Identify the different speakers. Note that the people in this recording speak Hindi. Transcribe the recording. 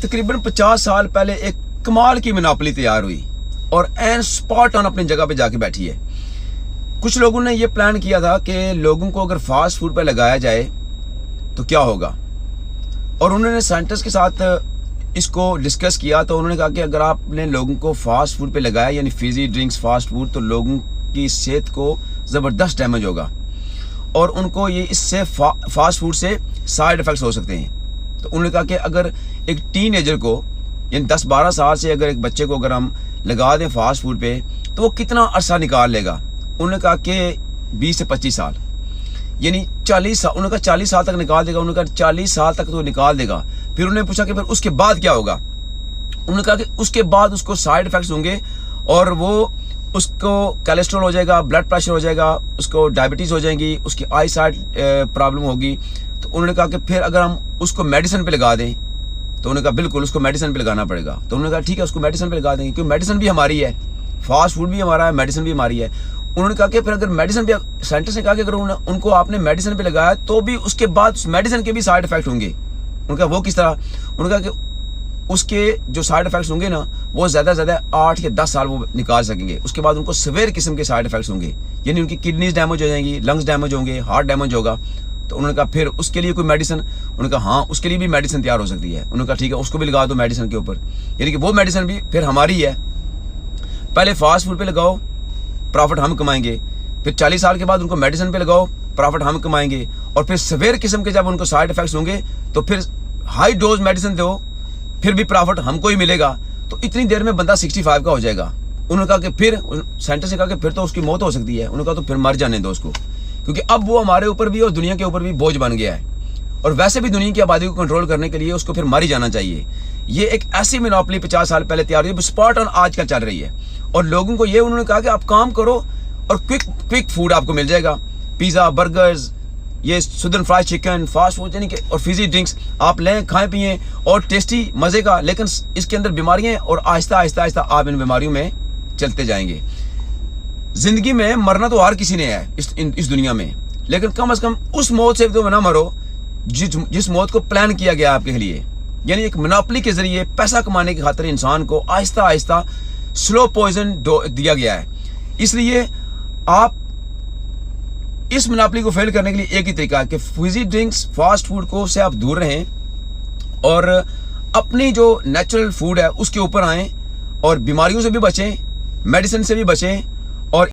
Speaker 1: तकरीबन 50 साल पहले एक कमाल की मोनोपोली तैयार हुई और एन स्पॉट ऑन अपनी जगह पे जाके बैठी है। कुछ लोगों ने ये प्लान किया था कि लोगों को अगर फास्ट फूड पे लगाया जाए तो क्या होगा, और उन्होंने साइंटिस्ट के साथ इसको डिस्कस किया। तो उन्होंने कहा कि अगर आपने लोगों को फास्ट फूड पे लगाया, यानी फिजी ड्रिंक्स, फास्ट फूड, तो लोगों की सेहत को ज़बरदस्त डैमेज होगा और उनको ये इससे फास्ट फूड से साइड इफ़ेक्ट्स हो सकते हैं। तो उन्होंने कहा कि अगर एक टीनेजर को, यानी 10-12 साल से अगर एक बच्चे को अगर हम लगा दें फास्ट फूड पे तो वो कितना अरसा निकाल लेगा। उन्होंने कहा कि 20 से 25 साल, यानी 40 साल। उन्होंने कहा 40 साल तक निकाल देगा। उन्होंने कहा 40 साल तक तो निकाल देगा। फिर उन्होंने पूछा कि फिर उसके बाद क्या होगा। उन्होंने कहा कि उसके बाद उसको साइड इफ़ेक्ट्स होंगे और वो उसको कोलेस्ट्रॉल हो जाएगा, ब्लड प्रेशर हो जाएगा, उसको डायबिटीज़ हो जाएगी, उसकी आई साइड प्रॉब्लम होगी। तो उन्होंने कहा कि फिर अगर हम उसको मेडिसिन पे लगा दें, तो उन्होंने कहा बिल्कुल उसको मेडिसिन पे लगाना पड़ेगा। तो उन्होंने कहा ठीक है, उसको मेडिसिन पे लगा देंगे, क्योंकि मेडिसिन भी हमारी है, फास्ट फूड भी हमारा है, मेडिसिन भी हमारी है। उन्होंने कहा कि फिर अगर मेडिसिन पे, साइंटिस्ट ने कहा कि अगर उनको आपने मेडिसिन पे लगाया तो भी उसके बाद उस मेडिसिन के भी साइड इफेक्ट होंगे। उन्होंने कहा वो किस तरह। उन्होंने कहा कि उसके जो साइड इफेक्ट्स होंगे ना, वो ज़्यादा से ज़्यादा 8 या 10 साल वो निकाल सकेंगे। उसके बाद उनको सीवियर किस्म के साइड इफेक्ट्स होंगे, यानी उनकी किडनीज डैमेज हो जाएंगी, लंग्स डैमेज होंगे, हार्ट डैमेज होगा। तो उन्होंने कहा फिर उसके लिए कोई मेडिसिन। उन्होंने कहा हाँ, उसके लिए भी मेडिसिन तैयार हो सकती है। उन्होंने कहा ठीक है, उसको भी लगा दो मेडिसिन के ऊपर, यानी कि वो मेडिसिन भी फिर हमारी है। पहले फास्ट फूड पे लगाओ, प्रॉफिट हम कमाएंगे, फिर 40 साल के बाद उनको मेडिसिन पे लगाओ, प्रॉफिट हम कमाएंगे, और फिर सीवियर किस्म के जब उनको साइड इफेक्ट्स होंगे तो फिर हाई डोज मेडिसिन दो, फिर भी प्रॉफिट हमको ही मिलेगा। तो इतनी देर में बंदा 65 का हो जाएगा। उन्होंने कहा कि फिर साइंटिस्ट ने कहा कि फिर तो उसकी मौत हो सकती है। उन्होंने कहा तो फिर मर जाने दो उसको, क्योंकि अब वो हमारे ऊपर भी और दुनिया के ऊपर भी बोझ बन गया है, और वैसे भी दुनिया की आबादी को कंट्रोल करने के लिए उसको फिर मर ही जाना चाहिए। ये एक ऐसी मोनोपोली 50 साल पहले तैयार हुई, स्पॉट ऑन आजकल चल रही है। और लोगों को ये उन्होंने कहा कि आप काम करो और क्विक फूड आपको मिल जाएगा, पिज़्ज़ा, बर्गर्स, ये सुदर्न फ्राइड चिकन, फास्ट फूड, यानी कि और फिजी ड्रिंक्स आप लें, खाएं पिएं, और टेस्टी मज़े का, लेकिन इसके अंदर बीमारियां, और आहिस्ता आहिस्ता आप इन बीमारियों में चलते जाएंगे। जिंदगी में मरना तो हर किसी ने है इस दुनिया में, लेकिन कम से कम उस मौत से तो ना मरो जिस मौत को प्लान किया गया आपके लिए। यानी एक मोनोपोली के जरिए पैसा कमाने की खातिर इंसान को आहिस्ता आहिस्ता स्लो पॉइजन दिया गया है। इसलिए आप इस मोनोपोली को फेल करने के लिए एक ही तरीका है कि फिजी ड्रिंक्स, फास्ट फूड को से आप दूर रहें और अपनी जो नेचुरल फूड है उसके ऊपर आएं, और बीमारियों से भी बचें, मेडिसिन से भी बचें,